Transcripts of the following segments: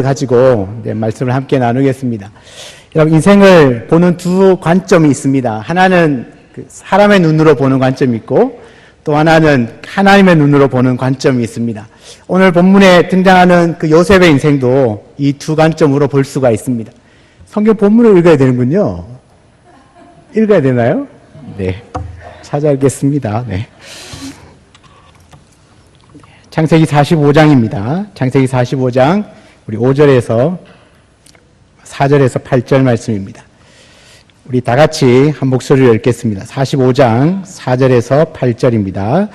가지고 말씀을 함께 나누겠습니다. 여러분, 인생을 보는 두 관점이 있습니다. 하나는 사람의 눈으로 보는 관점이 있고, 또 하나는 하나님의 눈으로 보는 관점이 있습니다. 오늘 본문에 등장하는 그 요셉의 인생도 이 두 관점으로 볼 수가 있습니다. 성경 본문을 읽어야 되는군요. 읽어야 되나요? 네. 찾아뵙겠습니다. 네. 창세기 45장입니다. 창세기 45장, 우리 5절에서 4절에서 8절 말씀입니다. 우리 다 같이 한 목소리를 읽겠습니다. 45장 4절에서 8절입니다.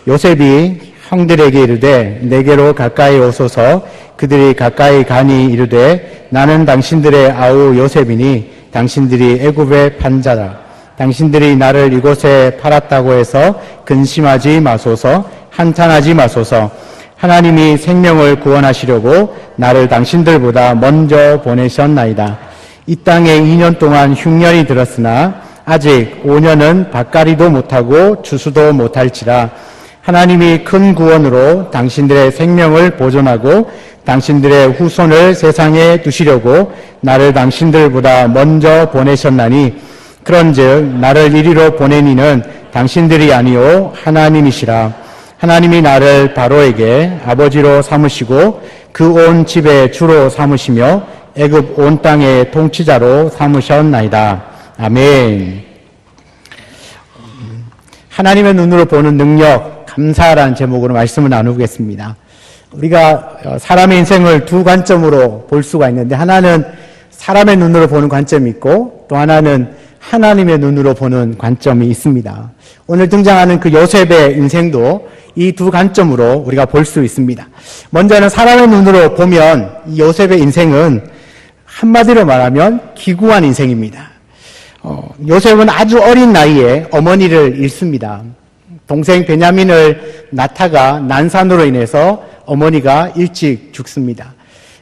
요셉이 형들에게 이르되 내게로 가까이 오소서. 그들이 가까이 가니 이르되 나는 당신들의 아우 요셉이니 당신들이 애굽의 판자라. 당신들이 나를 이곳에 팔았다고 해서 근심하지 마소서. 한탄하지 마소서. 하나님이 생명을 구원하시려고 나를 당신들보다 먼저 보내셨나이다. 이 땅에 2년 동안 흉년이 들었으나 아직 5년은 밭갈이도 못하고 추수도 못할지라. 하나님이 큰 구원으로 당신들의 생명을 보존하고 당신들의 후손을 세상에 두시려고 나를 당신들보다 먼저 보내셨나니 그런즉 나를 이리로 보낸 이는 당신들이 아니요 하나님이시라. 하나님이 나를 바로에게 아버지로 삼으시고 그 온 집의 주로 삼으시며 애굽 온 땅의 통치자로 삼으셨나이다. 아멘. 하나님의 눈으로 보는 능력, 감사라는 제목으로 말씀을 나누겠습니다. 우리가 사람의 인생을 두 관점으로 볼 수가 있는데, 하나는 사람의 눈으로 보는 관점이 있고 또 하나는 하나님의 눈으로 보는 관점이 있습니다. 오늘 등장하는 그 요셉의 인생도 이 두 관점으로 우리가 볼 수 있습니다. 먼저는 사람의 눈으로 보면 이 요셉의 인생은 한마디로 말하면 기구한 인생입니다. 요셉은 아주 어린 나이에 어머니를 잃습니다. 동생 베냐민을 낳다가 난산으로 인해서 어머니가 일찍 죽습니다.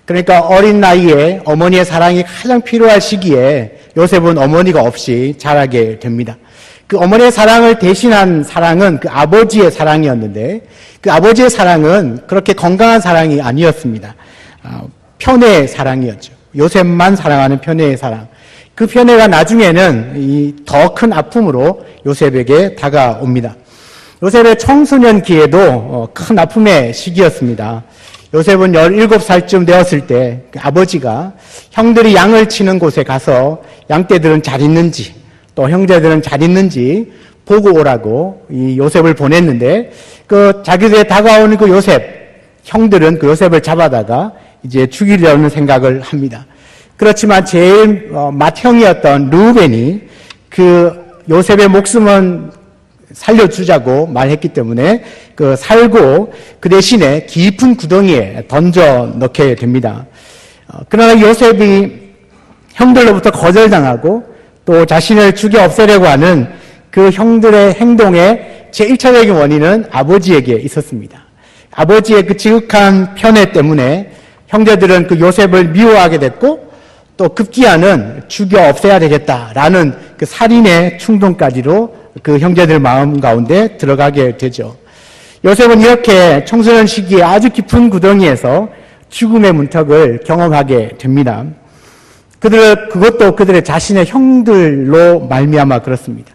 그러니까 어린 나이에 어머니의 사랑이 가장 필요할 시기에 요셉은 어머니가 없이 자라게 됩니다. 그 어머니의 사랑을 대신한 사랑은 그 아버지의 사랑이었는데, 그 아버지의 사랑은 그렇게 건강한 사랑이 아니었습니다. 편애의 사랑이었죠. 요셉만 사랑하는 편애의 사랑. 그 편애가 나중에는 이 더 큰 아픔으로 요셉에게 다가옵니다. 요셉의 청소년기에도 큰 아픔의 시기였습니다. 요셉은 17살쯤 되었을 때 아버지가 형들이 양을 치는 곳에 가서 양떼들은 잘 있는지 또 형제들은 잘 있는지 보고 오라고 이 요셉을 보냈는데, 그 자기들에 다가오는 그 요셉, 형들은 그 요셉을 잡아다가 이제 죽이려는 생각을 합니다. 그렇지만 제일 맏형이었던 르우벤이 그 요셉의 목숨은 살려주자고 말했기 때문에 그 살고 그 대신에 깊은 구덩이에 던져 넣게 됩니다. 그러나 요셉이 형들로부터 거절당하고 또 자신을 죽여 없애려고 하는 그 형들의 행동의 제1차적인 원인은 아버지에게 있었습니다. 아버지의 그 지극한 편애 때문에 형제들은 그 요셉을 미워하게 됐고, 또 급기야는 죽여 없애야 되겠다라는 그 살인의 충동까지로 그 형제들 마음 가운데 들어가게 되죠. 요셉은 이렇게 청소년 시기에 아주 깊은 구덩이에서 죽음의 문턱을 경험하게 됩니다. 그것도 그들의 자신의 형들로 말미암아 그렇습니다.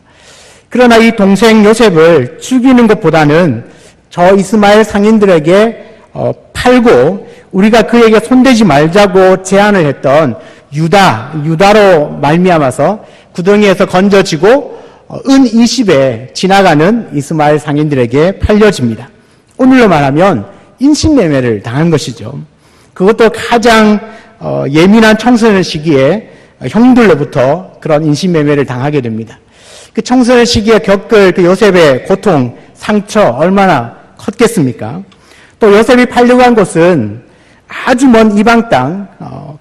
그러나 이 동생 요셉을 죽이는 것보다는 저 이스마엘 상인들에게 팔고 우리가 그에게 손대지 말자고 제안을 했던 유다로 말미암아서 구덩이에서 건져지고 은 20에 지나가는 이스마엘 상인들에게 팔려집니다. 오늘로 말하면 인신매매를 당한 것이죠. 그것도 가장 예민한 청소년 시기에 형들로부터 그런 인신매매를 당하게 됩니다. 그 청소년 시기에 겪을 그 요셉의 고통, 상처 얼마나 컸겠습니까? 또 요셉이 팔려고 한 곳은 아주 먼 이방 땅,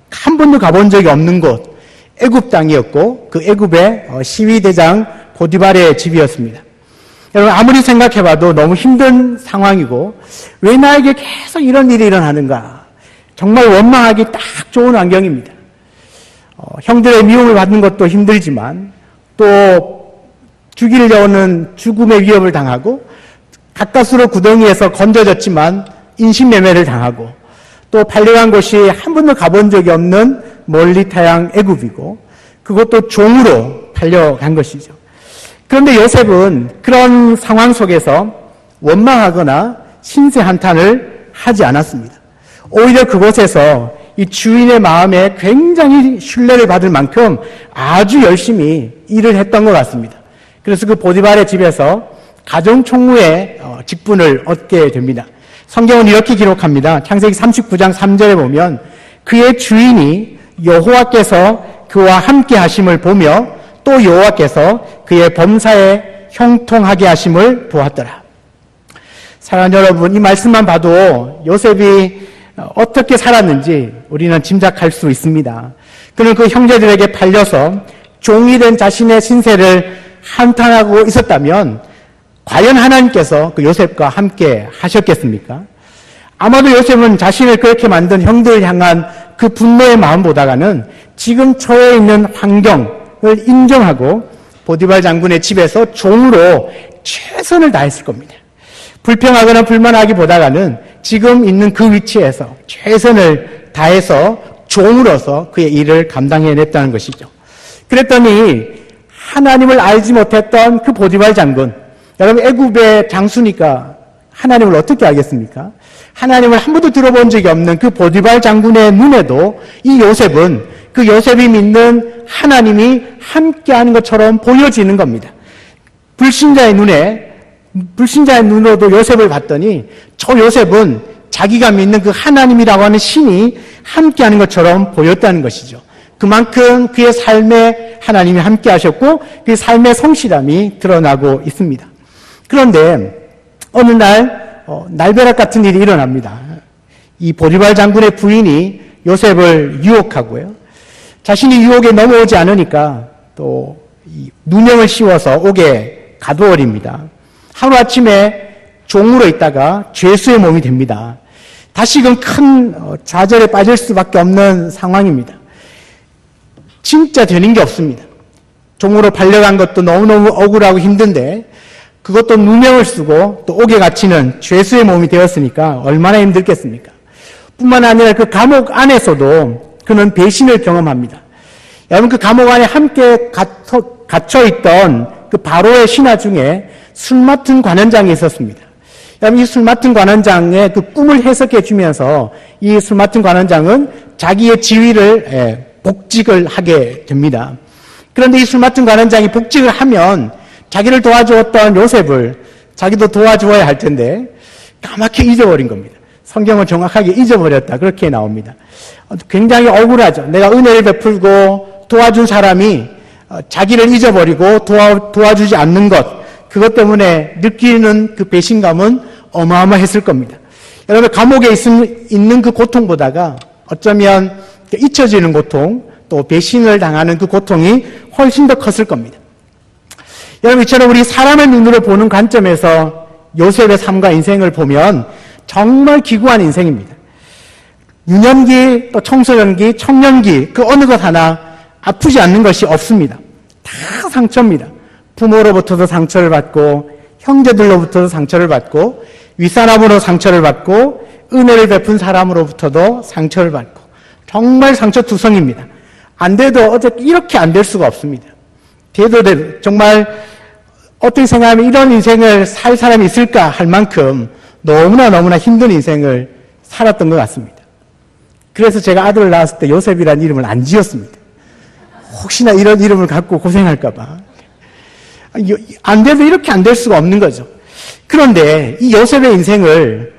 한 번도 가본 적이 없는 곳, 애굽 땅이었고 그 애굽의 시위대장 보디발의 집이었습니다. 여러분, 아무리 생각해봐도 너무 힘든 상황이고 왜 나에게 계속 이런 일이 일어나는가, 정말 원망하기 딱 좋은 환경입니다. 형들의 미움을 받는 것도 힘들지만 또 죽이려는 죽음의 위협을 당하고 가까스로 구덩이에서 건져졌지만 인신매매를 당하고 또 팔려간 곳이 한 번도 가본 적이 없는 멀리 타양 애굽이고 그것도 종으로 팔려간 것이죠. 그런데 요셉은 그런 상황 속에서 원망하거나 신세 한탄을 하지 않았습니다. 오히려 그곳에서 이 주인의 마음에 굉장히 신뢰를 받을 만큼 아주 열심히 일을 했던 것 같습니다. 그래서 그 보디발의 집에서 가정총무의 직분을 얻게 됩니다. 성경은 이렇게 기록합니다. 창세기 39장 3절에 보면 그의 주인이 여호와께서 그와 함께 하심을 보며 또 여호와께서 그의 범사에 형통하게 하심을 보았더라. 사랑하는 여러분, 이 말씀만 봐도 요셉이 어떻게 살았는지 우리는 짐작할 수 있습니다. 그는 그 형제들에게 팔려서 종이 된 자신의 신세를 한탄하고 있었다면 과연 하나님께서 그 요셉과 함께 하셨겠습니까? 아마도 요셉은 자신을 그렇게 만든 형들을 향한 그 분노의 마음보다는 지금 처해 있는 환경을 인정하고 보디발 장군의 집에서 종으로 최선을 다했을 겁니다. 불평하거나 불만하기보다는 지금 있는 그 위치에서 최선을 다해서 종으로서 그의 일을 감당해냈다는 것이죠. 그랬더니 하나님을 알지 못했던 그 보디발 장군, 여러분 애굽의 장수니까 하나님을 어떻게 알겠습니까? 하나님을 한 번도 들어본 적이 없는 그 보디발 장군의 눈에도 이 요셉은 그 요셉이 믿는 하나님이 함께하는 것처럼 보여지는 겁니다. 불신자의 눈으로도 요셉을 봤더니 저 요셉은 자기가 믿는 그 하나님이라고 하는 신이 함께하는 것처럼 보였다는 것이죠. 그만큼 그의 삶에 하나님이 함께 하셨고 그 삶의 성실함이 드러나고 있습니다. 그런데 어느 날 날벼락 같은 일이 일어납니다. 이 보디발 장군의 부인이 요셉을 유혹하고요. 자신이 유혹에 넘어오지 않으니까 또 누명을 씌워서 옥에 가두어버립니다. 하루아침에 종으로 있다가 죄수의 몸이 됩니다. 다시금 큰 좌절에 빠질 수밖에 없는 상황입니다. 진짜 되는 게 없습니다. 종으로 팔려간 것도 너무너무 억울하고 힘든데 그것도 누명을 쓰고 또 옥에 갇히는 죄수의 몸이 되었으니까 얼마나 힘들겠습니까? 뿐만 아니라 그 감옥 안에서도 그는 배신을 경험합니다. 여러분 그 감옥 안에 함께 갇혀있던 그 바로의 신하 중에 술 맡은 관원장이 있었습니다. 여러분 이 술 맡은 관원장의 그 꿈을 해석해 주면서 이 술 맡은 관원장은 자기의 지위를 복직을 하게 됩니다. 그런데 이 술 맡은 관원장이 복직을 하면 자기를 도와주었던 요셉을 자기도 도와주어야 할 텐데 까맣게 잊어버린 겁니다. 성경은 정확하게 잊어버렸다 그렇게 나옵니다. 굉장히 억울하죠. 내가 은혜를 베풀고 도와준 사람이 자기를 잊어버리고 도와주지 않는 것, 그것 때문에 느끼는 그 배신감은 어마어마했을 겁니다. 여러분 감옥에 있는 그 고통보다가 어쩌면 잊혀지는 고통, 또 배신을 당하는 그 고통이 훨씬 더 컸을 겁니다. 여러분 이처럼 우리 사람의 눈으로 보는 관점에서 요셉의 삶과 인생을 보면 정말 기구한 인생입니다. 유년기, 또 청소년기, 청년기 그 어느 것 하나 아프지 않는 것이 없습니다. 다 상처입니다. 부모로부터도 상처를 받고 형제들로부터도 상처를 받고 윗사람으로 상처를 받고 은혜를 베푼 사람으로부터도 상처를 받고 정말 상처투성입니다. 안 돼도 이렇게 안 될 수가 없습니다. 돼도 정말 어떻게 생각하면 이런 인생을 살 사람이 있을까 할 만큼 너무나 힘든 인생을 살았던 것 같습니다. 그래서 제가 아들을 낳았을 때 요셉이라는 이름을 안 지었습니다. 혹시나 이런 이름을 갖고 고생할까 봐. 안 돼도 이렇게 안 될 수가 없는 거죠. 그런데 이 요셉의 인생을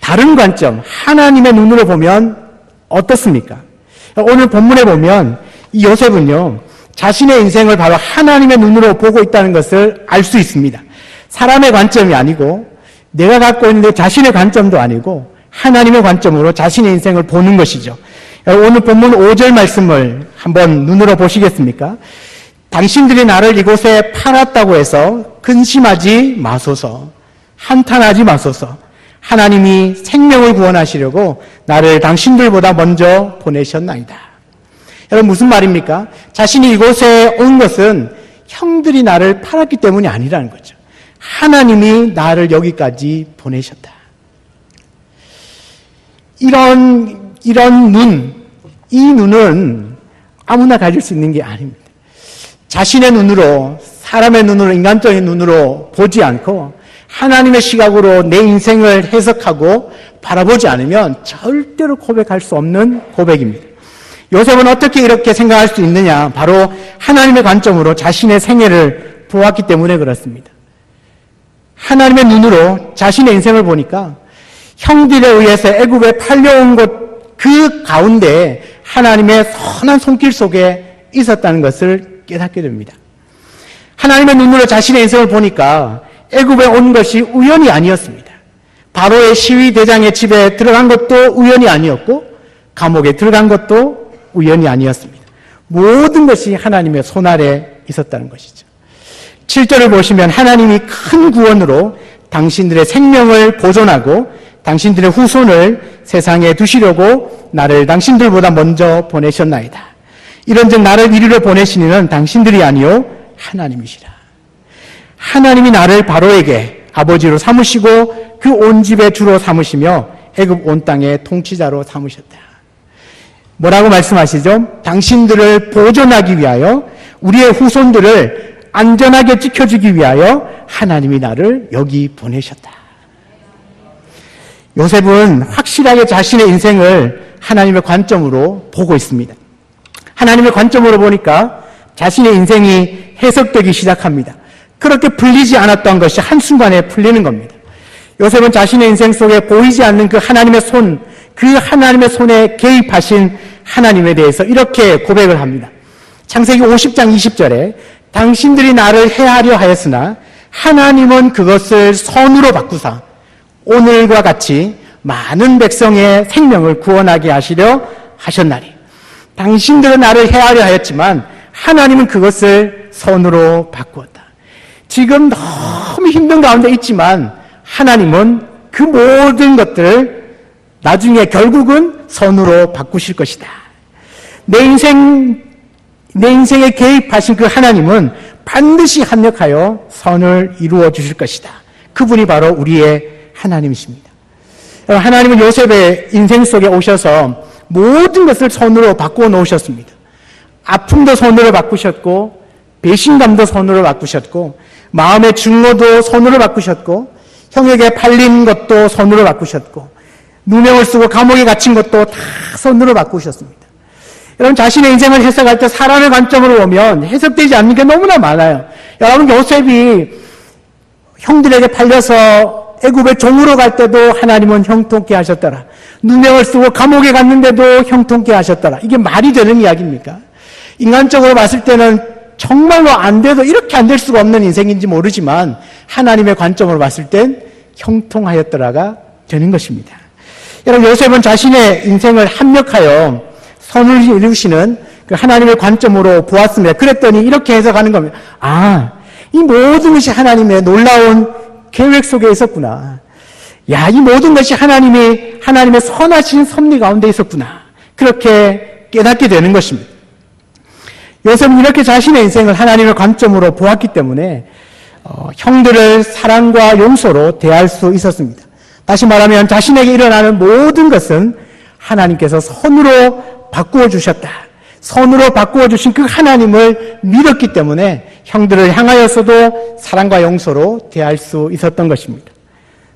다른 관점, 하나님의 눈으로 보면 어떻습니까? 오늘 본문에 보면 이 요셉은요, 자신의 인생을 바로 하나님의 눈으로 보고 있다는 것을 알 수 있습니다. 사람의 관점이 아니고 내가 갖고 있는 내 자신의 관점도 아니고 하나님의 관점으로 자신의 인생을 보는 것이죠. 오늘 본문 5절 말씀을 한번 눈으로 보시겠습니까? 당신들이 나를 이곳에 팔았다고 해서 근심하지 마소서, 한탄하지 마소서. 하나님이 생명을 구원하시려고 나를 당신들보다 먼저 보내셨나이다. 여러분 무슨 말입니까? 자신이 이곳에 온 것은 형들이 나를 팔았기 때문이 아니라는 거죠. 하나님이 나를 여기까지 보내셨다. 이런 이 눈은 아무나 가질 수 있는 게 아닙니다. 자신의 눈으로, 사람의 눈으로, 인간적인 눈으로 보지 않고 하나님의 시각으로 내 인생을 해석하고 바라보지 않으면 절대로 고백할 수 없는 고백입니다. 요셉은 어떻게 이렇게 생각할 수 있느냐? 바로 하나님의 관점으로 자신의 생애를 보았기 때문에 그렇습니다. 하나님의 눈으로 자신의 인생을 보니까 형들에 의해서 애굽에 팔려온 것 그 가운데 하나님의 선한 손길 속에 있었다는 것을 깨닫게 됩니다. 하나님의 눈으로 자신의 인생을 보니까 애굽에 온 것이 우연이 아니었습니다. 바로의 시위대장의 집에 들어간 것도 우연이 아니었고 감옥에 들어간 것도 우연이 아니었습니다. 모든 것이 하나님의 손 아래 있었다는 것이죠. 7절을 보시면 하나님이 큰 구원으로 당신들의 생명을 보존하고 당신들의 후손을 세상에 두시려고 나를 당신들보다 먼저 보내셨나이다. 이런즉 나를 이리로 보내신 이는 당신들이 아니요 하나님이시라. 하나님이 나를 바로에게 아버지로 삼으시고 그 온 집의 주로 삼으시며 애굽 온 땅의 통치자로 삼으셨다. 뭐라고 말씀하시죠? 당신들을 보존하기 위하여 우리의 후손들을 안전하게 지켜주기 위하여 하나님이 나를 여기 보내셨다. 요셉은 확실하게 자신의 인생을 하나님의 관점으로 보고 있습니다. 하나님의 관점으로 보니까 자신의 인생이 해석되기 시작합니다. 그렇게 풀리지 않았던 것이 한순간에 풀리는 겁니다. 요셉은 자신의 인생 속에 보이지 않는 그 하나님의 손, 그 하나님의 손에 개입하신 하나님에 대해서 이렇게 고백을 합니다. 창세기 50장 20절에 당신들이 나를 해하려 하였으나 하나님은 그것을 선으로 바꾸사 오늘과 같이 많은 백성의 생명을 구원하게 하시려 하셨나니 당신들은 나를 해하려 하였지만 하나님은 그것을 선으로 바꾸었다. 지금 너무 힘든 가운데 있지만 하나님은 그 모든 것들을 나중에 결국은 선으로 바꾸실 것이다. 내 인생에 개입하신 그 하나님은 반드시 합력하여 선을 이루어 주실 것이다. 그분이 바로 우리의 하나님이십니다. 하나님은 요셉의 인생 속에 오셔서 모든 것을 선으로 바꾸어 놓으셨습니다. 아픔도 선으로 바꾸셨고 배신감도 선으로 바꾸셨고 마음의 증오도 선으로 바꾸셨고 형에게 팔린 것도 선으로 바꾸셨고 누명을 쓰고 감옥에 갇힌 것도 다 선으로 바꾸셨습니다. 여러분 자신의 인생을 해석할 때 사람의 관점으로 보면 해석되지 않는 게 너무나 많아요. 여러분 요셉이 형들에게 팔려서 애굽의 종으로 갈 때도 하나님은 형통케 하셨더라. 누명을 쓰고 감옥에 갔는데도 형통케 하셨더라. 이게 말이 되는 이야기입니까? 인간적으로 봤을 때는 정말로 안 돼도 이렇게 안 될 수가 없는 인생인지 모르지만 하나님의 관점으로 봤을 땐 형통하였더라가 되는 것입니다. 여러분 요셉은 자신의 인생을 합력하여 선을 이루시는 그 하나님의 관점으로 보았습니다. 그랬더니 이렇게 해석하는 겁니다. 이 모든 것이 하나님의 놀라운 계획 속에 있었구나. 이 모든 것이 하나님의 선하신 섭리 가운데 있었구나. 그렇게 깨닫게 되는 것입니다. 요셉은 이렇게 자신의 인생을 하나님의 관점으로 보았기 때문에 형들을 사랑과 용서로 대할 수 있었습니다. 다시 말하면 자신에게 일어나는 모든 것은 하나님께서 선으로 바꾸어 주셨다. 선으로 바꾸어 주신 그 하나님을 믿었기 때문에 형들을 향하여서도 사랑과 용서로 대할 수 있었던 것입니다.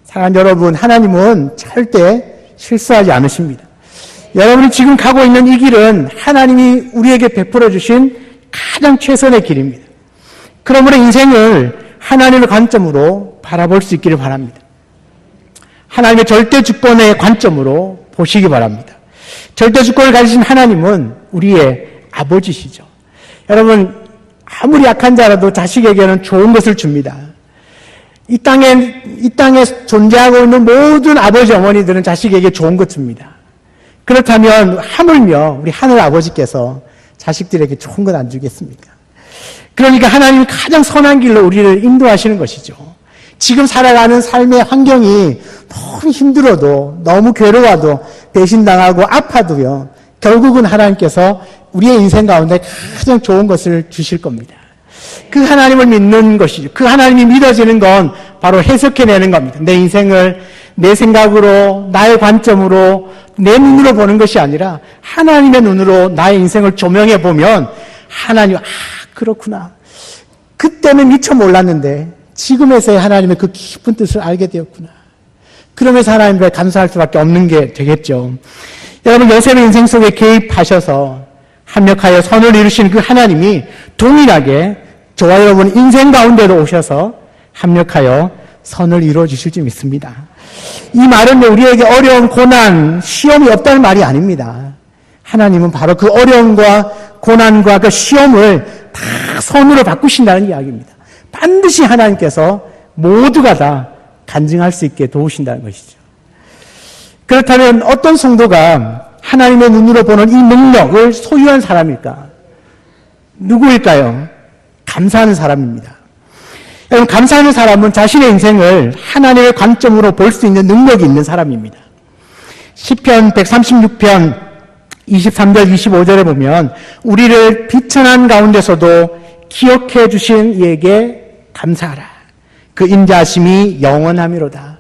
사랑하는 여러분, 하나님은 절대 실수하지 않으십니다. 여러분이 지금 가고 있는 이 길은 하나님이 우리에게 베풀어 주신 가장 최선의 길입니다. 그러므로 인생을 하나님의 관점으로 바라볼 수 있기를 바랍니다. 하나님의 절대 주권의 관점으로 보시기 바랍니다. 절대 주권을 가지신 하나님은 우리의 아버지시죠. 여러분, 아무리 약한 자라도 자식에게는 좋은 것을 줍니다. 이 땅에 존재하고 있는 모든 아버지, 어머니들은 자식에게 좋은 것 줍니다. 그렇다면 하물며 우리 하늘 아버지께서 자식들에게 좋은 것 안 주겠습니까? 그러니까 하나님이 가장 선한 길로 우리를 인도하시는 것이죠. 지금 살아가는 삶의 환경이 너무 힘들어도, 너무 괴로워도, 배신당하고 아파도요, 결국은 하나님께서 우리의 인생 가운데 가장 좋은 것을 주실 겁니다. 그 하나님을 믿는 것이죠. 그 하나님이 믿어지는 건 바로 해석해내는 겁니다. 내 인생을 내 생각으로, 나의 관점으로, 내 눈으로 보는 것이 아니라 하나님의 눈으로 나의 인생을 조명해 보면 하나님, 그렇구나. 그때는 미처 몰랐는데 지금에서야 하나님의 그 깊은 뜻을 알게 되었구나. 그러면서 하나님께 감사할 수밖에 없는 게 되겠죠. 여러분, 요셉의 인생 속에 개입하셔서 합력하여 선을 이루신 그 하나님이 동일하게 저와 여러분 인생 가운데로 오셔서 합력하여 선을 이루어 주실 줄 믿습니다. 이 말은 우리에게 어려운 고난, 시험이 없다는 말이 아닙니다. 하나님은 바로 그 어려움과 고난과 그 시험을 다 선으로 바꾸신다는 이야기입니다. 반드시 하나님께서 모두가 다 간증할 수 있게 도우신다는 것이죠. 그렇다면 어떤 성도가 하나님의 눈으로 보는 이 능력을 소유한 사람일까? 누구일까요? 감사하는 사람입니다. 여러분, 감사하는 사람은 자신의 인생을 하나님의 관점으로 볼 수 있는 능력이 있는 사람입니다. 시편 136편 23절 25절에 보면 우리를 비천한 가운데서도 기억해 주신 이에게 감사하라. 그 인자하심이 영원하미로다.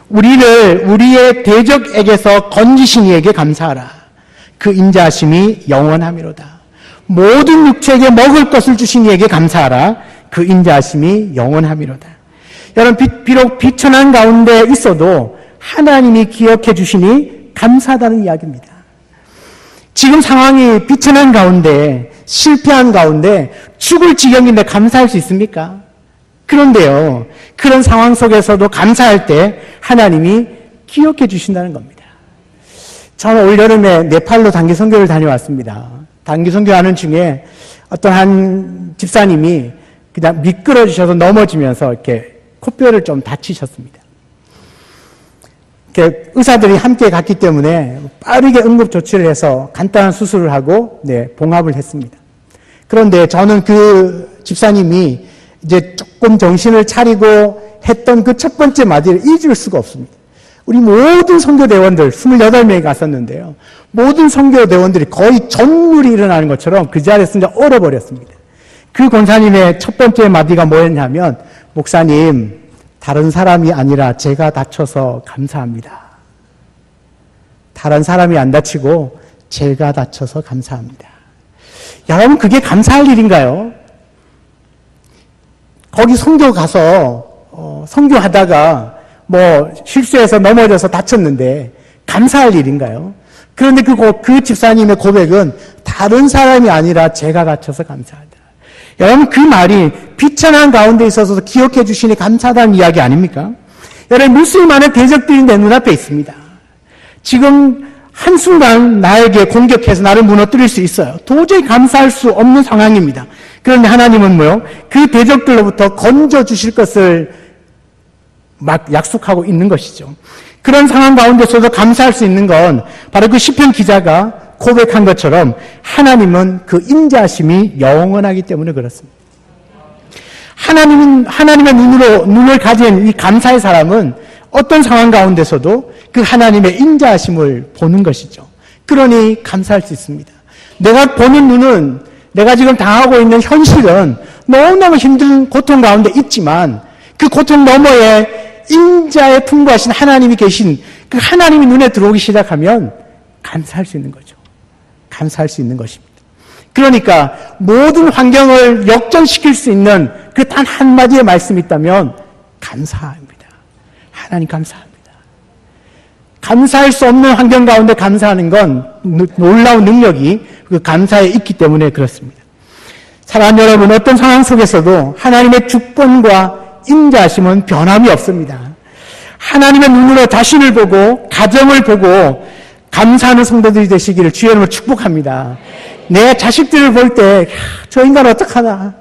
우리를 우리의 대적에게서 건지신 이에게 감사하라. 그 인자하심이 영원하미로다. 모든 육체에게 먹을 것을 주신 이에게 감사하라. 그 인자하심이 영원하미로다. 여러분, 비록 비천한 가운데 있어도 하나님이 기억해 주시니 감사하다는 이야기입니다. 지금 상황이 비천한 가운데, 실패한 가운데 죽을 지경인데 감사할 수 있습니까? 그런데요, 그런 상황 속에서도 감사할 때 하나님이 기억해 주신다는 겁니다. 저는 올여름에 네팔로 단기 선교를 다녀왔습니다. 단기 선교하는 중에 어떤 한 집사님이 그냥 미끄러지셔서 넘어지면서 이렇게 코뼈를 좀 다치셨습니다. 이렇게 의사들이 함께 갔기 때문에 빠르게 응급 조치를 해서 간단한 수술을 하고 봉합을 했습니다. 그런데 저는 그 집사님이 이제 조금 정신을 차리고 했던 그 첫 번째 마디를 잊을 수가 없습니다. 우리 모든 선교대원들 28명이 갔었는데요. 모든 선교대원들이 거의 전율이 일어나는 것처럼 그 자리에서 진짜 얼어버렸습니다. 그 권사님의 첫 번째 마디가 뭐였냐면, 목사님, 다른 사람이 아니라 제가 다쳐서 감사합니다. 다른 사람이 안 다치고 제가 다쳐서 감사합니다. 여러분, 그게 감사할 일인가요? 거기 선교 가서 선교하다가 실수해서 넘어져서 다쳤는데 감사할 일인가요? 그런데 그 집사님의 고백은 다른 사람이 아니라 제가 다쳐서 감사하다. 여러분, 그 말이 비천한 가운데 있어서 기억해 주시니 감사하다는 이야기 아닙니까? 여러분, 무수히 대적들이 내 눈앞에 있습니다. 지금 한순간 나에게 공격해서 나를 무너뜨릴 수 있어요. 도저히 감사할 수 없는 상황입니다. 그런데 하나님은 그 대적들로부터 건져주실 것을 막 약속하고 있는 것이죠. 그런 상황 가운데서도 감사할 수 있는 건 바로 그 시편 기자가 고백한 것처럼 하나님은 그 인자하심이 영원하기 때문에 그렇습니다. 하나님의 눈을 가진 이 감사의 사람은 어떤 상황 가운데서도 그 하나님의 인자하심을 보는 것이죠. 그러니 감사할 수 있습니다. 내가 보는 눈은 내가 지금 당하고 있는 현실은 너무너무 힘든 고통 가운데 있지만 그 고통 너머에 인자에 풍부하신 하나님이 계신 그 하나님이 눈에 들어오기 시작하면 감사할 수 있는 거죠. 감사할 수 있는 것입니다. 그러니까 모든 환경을 역전시킬 수 있는 그 단 한마디의 말씀이 있다면 감사합니다. 하나님 감사합니다. 감사할 수 없는 환경 가운데 감사하는 건 놀라운 능력이 그 감사에 있기 때문에 그렇습니다. 사랑하는 여러분, 어떤 상황 속에서도 하나님의 주권과 인자하심은 변함이 없습니다. 하나님의 눈으로 자신을 보고 가정을 보고 감사하는 성도들이 되시기를 주의 이름으로 축복합니다. 내 자식들을 볼 때 저 인간 어떡하나,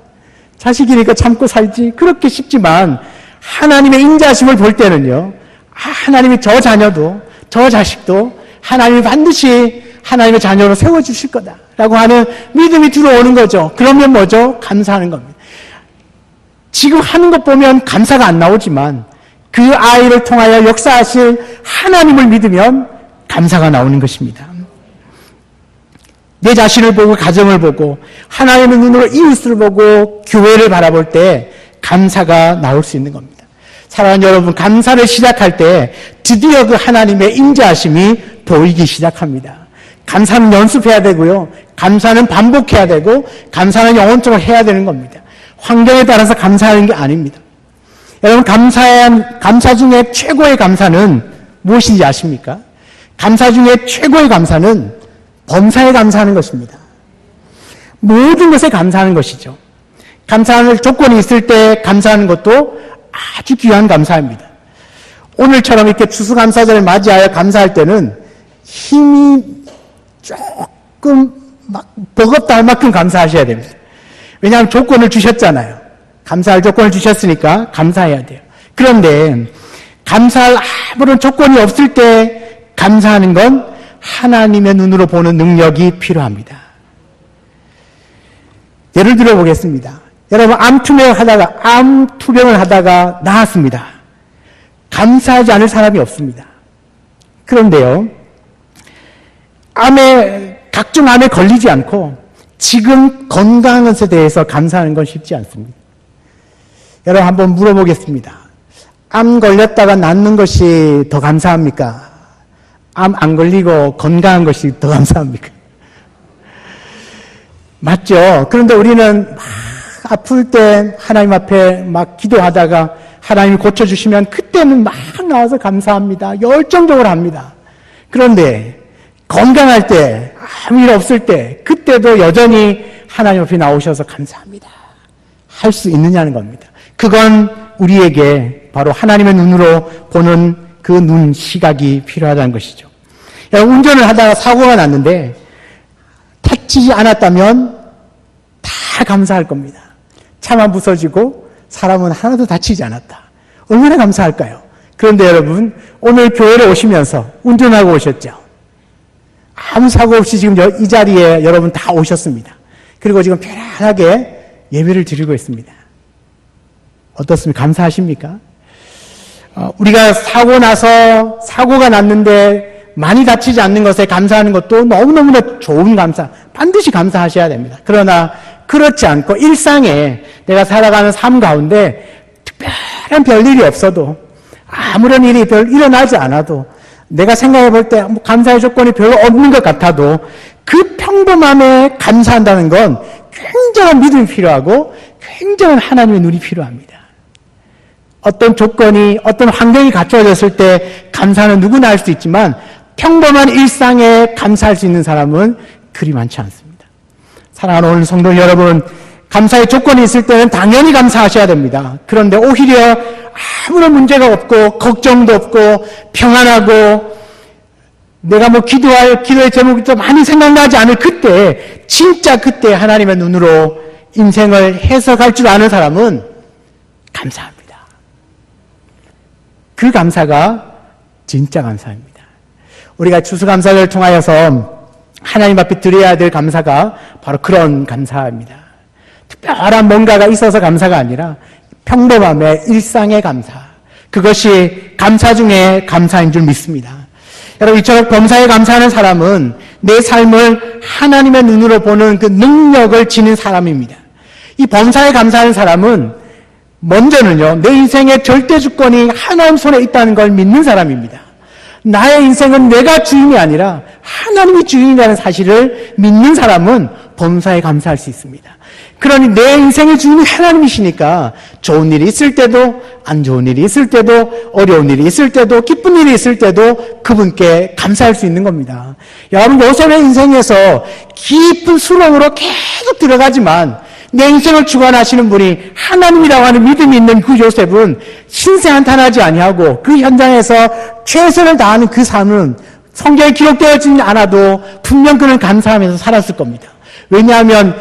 자식이니까 참고 살지, 그렇게 싶지만 하나님의 인자하심을 볼 때는요, 하나님이 저 자녀도 저 자식도 하나님이 반드시 하나님의 자녀로 세워주실 거다라고 하는 믿음이 들어오는 거죠. 그러면 뭐죠? 감사하는 겁니다. 지금 하는 것 보면 감사가 안 나오지만 그 아이를 통하여 역사하실 하나님을 믿으면 감사가 나오는 것입니다. 내 자신을 보고 가정을 보고 하나님의 눈으로 이웃을 보고 교회를 바라볼 때 감사가 나올 수 있는 겁니다. 사랑하는 여러분, 감사를 시작할 때 드디어 그 하나님의 인자하심이 보이기 시작합니다. 감사는 연습해야 되고요. 감사는 반복해야 되고 감사는 영혼적으로 해야 되는 겁니다. 환경에 따라서 감사하는 게 아닙니다. 여러분, 감사 중에 최고의 감사는 무엇인지 아십니까? 감사 중에 최고의 감사는 범사에 감사하는 것입니다. 모든 것에 감사하는 것이죠. 감사할 조건이 있을 때 감사하는 것도 아주 귀한 감사입니다. 오늘처럼 이렇게 추수감사절을 맞이하여 감사할 때는 힘이 조금 막 버겁다 할 만큼 감사하셔야 됩니다. 왜냐하면 조건을 주셨잖아요. 감사할 조건을 주셨으니까 감사해야 돼요. 그런데 감사할 아무런 조건이 없을 때 감사하는 건 하나님의 눈으로 보는 능력이 필요합니다. 예를 들어 보겠습니다. 여러분, 암 투병을 하다가 나았습니다. 감사하지 않을 사람이 없습니다. 그런데요, 각종 암에 걸리지 않고 지금 건강한 것에 대해서 감사하는 건 쉽지 않습니다. 여러분, 한번 물어보겠습니다. 암 걸렸다가 낫는 것이 더 감사합니까? 암 안 걸리고 건강한 것이 더 감사합니까? 맞죠? 그런데 우리는 막 아플 때 하나님 앞에 막 기도하다가 하나님이 고쳐주시면 그때는 막 나와서 감사합니다. 열정적으로 합니다. 그런데 건강할 때, 아무 일 없을 때, 그때도 여전히 하나님 앞에 나오셔서 감사합니다. 할 수 있느냐는 겁니다. 그건 우리에게 바로 하나님의 눈으로 보는 그 눈, 시각이 필요하다는 것이죠. 운전을 하다가 사고가 났는데 다치지 않았다면 다 감사할 겁니다. 차만 부서지고 사람은 하나도 다치지 않았다. 얼마나 감사할까요? 그런데 여러분, 오늘 교회에 오시면서 운전하고 오셨죠? 아무 사고 없이 지금 이 자리에 여러분 다 오셨습니다. 그리고 지금 편안하게 예배를 드리고 있습니다. 어떻습니까? 감사하십니까? 우리가 사고가 났는데 많이 다치지 않는 것에 감사하는 것도 너무너무나 좋은 감사, 반드시 감사하셔야 됩니다. 그러나 그렇지 않고 일상에 내가 살아가는 삶 가운데 특별한 별일이 없어도 아무런 일이 일어나지 않아도 내가 생각해 볼 때 감사의 조건이 별로 없는 것 같아도 그 평범함에 감사한다는 건 굉장한 믿음이 필요하고 굉장한 하나님의 눈이 필요합니다. 어떤 조건이, 어떤 환경이 갖춰졌을 때 감사는 누구나 할 수 있지만 평범한 일상에 감사할 수 있는 사람은 그리 많지 않습니다. 사랑하는 오늘 성도 여러분, 감사의 조건이 있을 때는 당연히 감사하셔야 됩니다. 그런데 오히려 아무런 문제가 없고 걱정도 없고 평안하고 내가 기도의 제목이 좀 많이 생각나지 않을 그때, 진짜 그때 하나님의 눈으로 인생을 해석할 줄 아는 사람은 감사합니다. 그 감사가 진짜 감사입니다. 우리가 추수감사를 통하여서 하나님 앞에 드려야 될 감사가 바로 그런 감사입니다. 특별한 뭔가가 있어서 감사가 아니라 평범함의 일상의 감사. 그것이 감사 중에 감사인 줄 믿습니다. 여러분, 이처럼 범사에 감사하는 사람은 내 삶을 하나님의 눈으로 보는 그 능력을 지닌 사람입니다. 이 범사에 감사하는 사람은 먼저는요, 내 인생의 절대 주권이 하나님 손에 있다는 걸 믿는 사람입니다. 나의 인생은 내가 주인이 아니라 하나님이 주인이라는 사실을 믿는 사람은 범사에 감사할 수 있습니다. 그러니 내 인생의 주인이 하나님이시니까 좋은 일이 있을 때도 안 좋은 일이 있을 때도 어려운 일이 있을 때도 기쁜 일이 있을 때도 그분께 감사할 수 있는 겁니다. 여러분, 요셉의 인생에서 깊은 수렁으로 계속 들어가지만 내 인생을 주관하시는 분이 하나님이라고 하는 믿음이 있는 그 요셉은 신세 한탄하지 아니하고 그 현장에서 최선을 다하는 그 삶은 성경에 기록되어지지 않아도 분명 그는 감사하면서 살았을 겁니다. 왜냐하면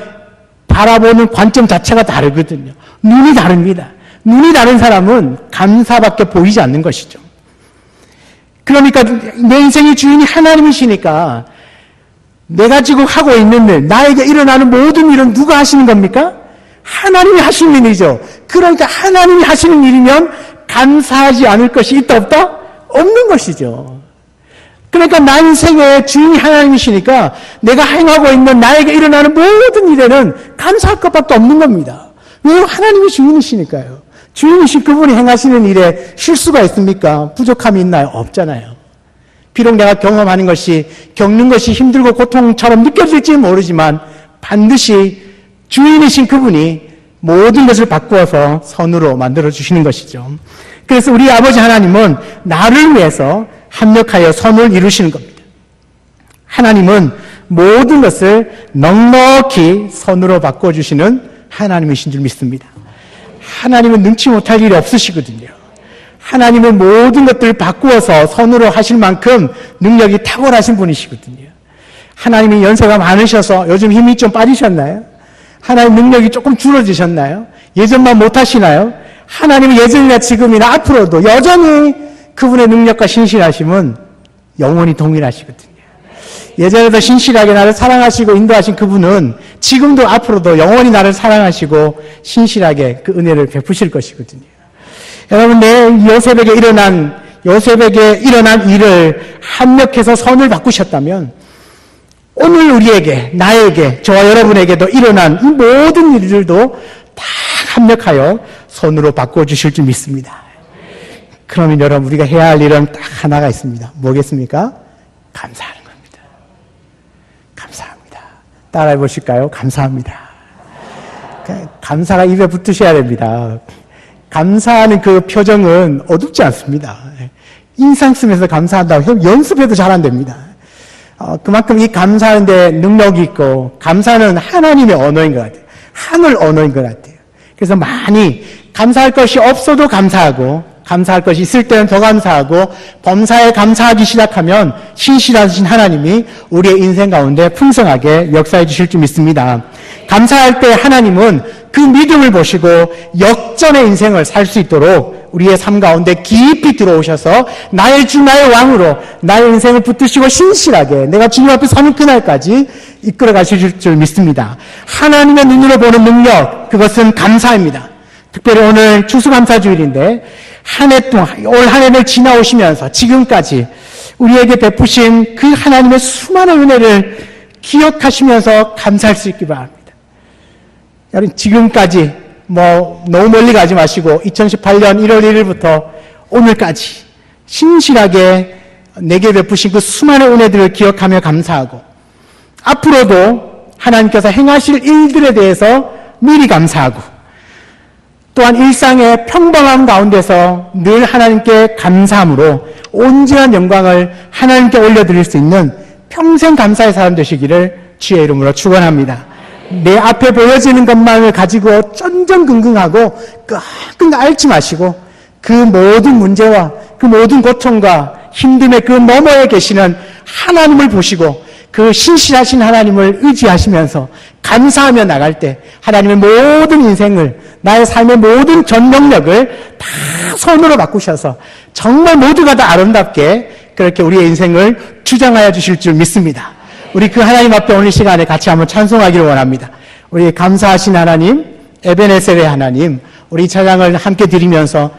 바라보는 관점 자체가 다르거든요. 눈이 다릅니다. 눈이 다른 사람은 감사밖에 보이지 않는 것이죠. 그러니까 내 인생의 주인이 하나님이시니까 내가 지금 하고 있는 일, 나에게 일어나는 모든 일은 누가 하시는 겁니까? 하나님이 하시는 일이죠. 그러니까 하나님이 하시는 일이면 감사하지 않을 것이 있다 없다? 없는 것이죠. 그러니까 나 인생의 주인이 하나님이시니까 내가 행하고 있는 나에게 일어나는 모든 일에는 감사할 것밖에 없는 겁니다. 왜요? 하나님이 주인이시니까요. 주인이신 그분이 행하시는 일에 실수가 있습니까? 부족함이 있나요? 없잖아요. 비록 내가 경험하는 것이, 겪는 것이 힘들고 고통처럼 느껴질지 모르지만 반드시 주인이신 그분이 모든 것을 바꾸어서 선으로 만들어주시는 것이죠. 그래서 우리 아버지 하나님은 나를 위해서 합력하여 선을 이루시는 겁니다. 하나님은 모든 것을 넉넉히 선으로 바꿔주시는 하나님이신 줄 믿습니다. 하나님은 능치 못할 일이 없으시거든요. 하나님은 모든 것들을 바꾸어서 선으로 하실 만큼 능력이 탁월하신 분이시거든요. 하나님이 연세가 많으셔서 요즘 힘이 좀 빠지셨나요? 하나님 능력이 조금 줄어드셨나요? 예전만 못하시나요? 하나님은 예전이나 지금이나 앞으로도 여전히 그분의 능력과 신실하심은 영원히 동일하시거든요. 예전에도 신실하게 나를 사랑하시고 인도하신 그분은 지금도 앞으로도 영원히 나를 사랑하시고 신실하게 그 은혜를 베푸실 것이거든요. 여러분, 요셉에게 일어난 일을 합력해서 선을 바꾸셨다면 오늘 우리에게, 나에게, 저와 여러분에게도 일어난 이 모든 일들도 다 합력하여 선으로 바꿔주실 줄 믿습니다. 그러면 여러분, 우리가 해야 할 일은 딱 하나가 있습니다. 뭐겠습니까? 감사하는 겁니다. 감사합니다. 따라해 보실까요? 감사합니다. 감사가 입에 붙으셔야 됩니다. 감사하는 그 표정은 어둡지 않습니다. 인상 쓰면서 감사한다고 연습해도 잘 안 됩니다. 그만큼 이 감사하는데 능력이 있고, 감사는 하나님의 언어인 것 같아요. 하늘 언어인 것 같아요. 그래서 많이 감사할 것이 없어도 감사하고, 감사할 것이 있을 때는 더 감사하고, 범사에 감사하기 시작하면 신실하신 하나님이 우리의 인생 가운데 풍성하게 역사해 주실 줄 믿습니다. 감사할 때 하나님은 그 믿음을 보시고 역전의 인생을 살 수 있도록 우리의 삶 가운데 깊이 들어오셔서 나의 주 나의 왕으로 나의 인생을 붙드시고 신실하게 내가 주님 앞에 서는 그날까지 이끌어 가실 줄 믿습니다. 하나님의 눈으로 보는 능력, 그것은 감사입니다. 특별히 오늘 추수감사주일인데 한 해 동안, 올 한 해를 지나오시면서 지금까지 우리에게 베푸신 그 하나님의 수많은 은혜를 기억하시면서 감사할 수 있기 바랍니다. 여러분, 지금까지 너무 멀리 가지 마시고 2018년 1월 1일부터 오늘까지 신실하게 내게 베푸신 그 수많은 은혜들을 기억하며 감사하고, 앞으로도 하나님께서 행하실 일들에 대해서 미리 감사하고, 또한 일상의 평범함 가운데서 늘 하나님께 감사함으로 온전한 영광을 하나님께 올려드릴 수 있는 평생 감사의 사람 되시기를 주의 이름으로 축원합니다. 내 앞에 보여지는 것만을 가지고 쫀쫀긍긍하고 끙끙 앓지 마시고 그 모든 문제와 그 모든 고통과 힘듦의 그 너머에 계시는 하나님을 보시고 그 신실하신 하나님을 의지하시면서 감사하며 나갈 때 하나님의 모든 인생을, 나의 삶의 모든 전 영역을 다 선으로 바꾸셔서 정말 모두가 다 아름답게 그렇게 우리의 인생을 주장하여 주실 줄 믿습니다. 우리 그 하나님 앞에 오늘 시간에 같이 한번 찬송하기를 원합니다. 우리 감사하신 하나님, 에베네셀의 하나님, 우리 찬양을 함께 드리면서